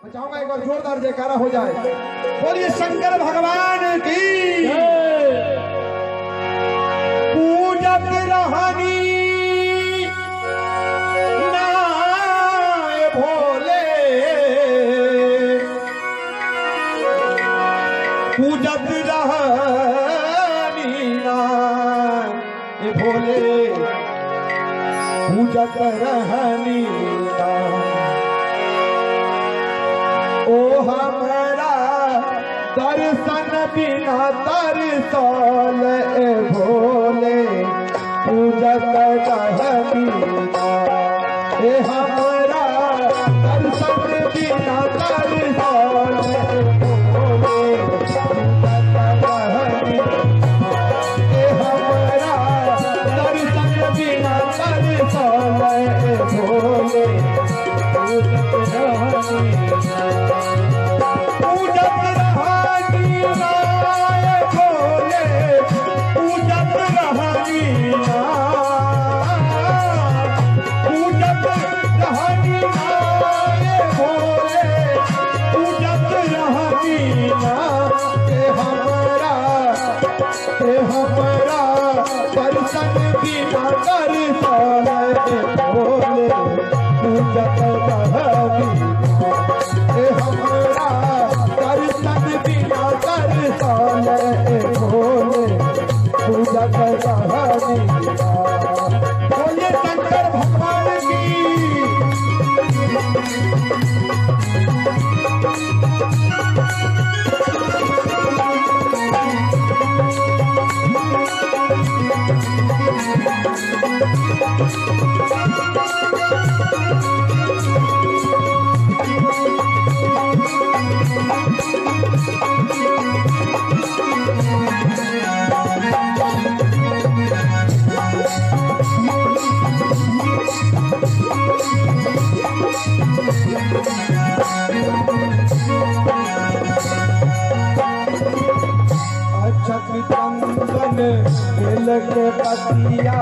मैं चाहूंगा एक बार जोरदार जयकारा हो जाए। बोलिए शंकर भगवान की पूजत रहनी नाय भोले, पूजत रहनी नाय भोले, पूजत रहनी ओ हमारा दर्शन बिना तरसल भोले, पूजत रहनीना ए हमारा दर्शन बिना तरसल भोले, पूजत रहनीना ए हमारा दर्शन बिना तरसल भोले, पूजत रहनीना। हमारा दर्शन बिना तरसल भोले, पूजत रहनीना ए हमारा दर्शन बिना तरसल भोले, पूजत रहनीना। बोलिए शंकर भगवान की। बेल के पतिया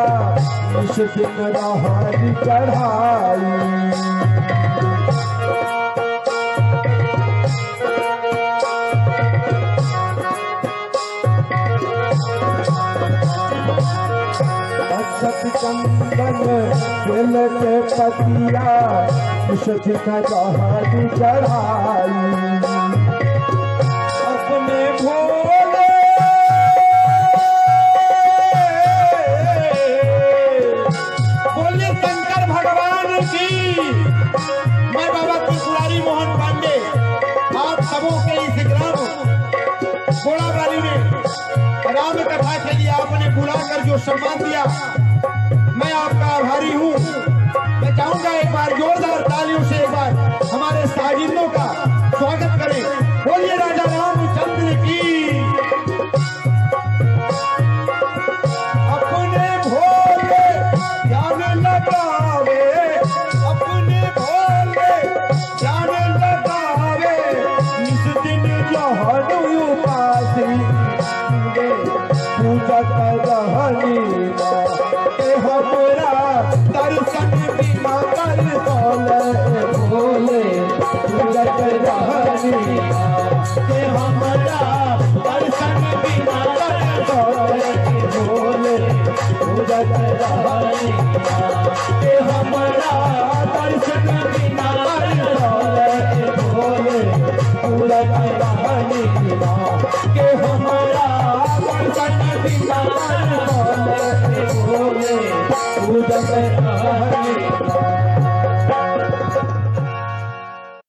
इस दिन रहनी चढ़ाई, चंदन बेल के पतिया इस दिन रहनी चढ़ाई, अपने भोले शंकर भगवान की। मैं बाबा त्रिपुरारी मोहन पांडे आप सबों के इस ग्राम गोड़ाबारी में राम कथा के लिए आपने बुलाकर जो सम्मान दिया, मैं आपका आभारी हूँ। मैं चाहूंगा एक बार जोरदार तालियों से एक बार हमारे साजिंदों का स्वागत करें। बोलिए राजा रामचंद्र की। पूजत रहनीना ए हमारा दर्शन बिना तरसल भोले, पूजत रहनीना ए हमारा दर्शन बिना तरसल भोले, पूजत रहनीना ए हमारा दर्शन बिना तरसल भोले, पूजत रहनीना के हमारा दर्शन बिना तरसल भोले, पूजत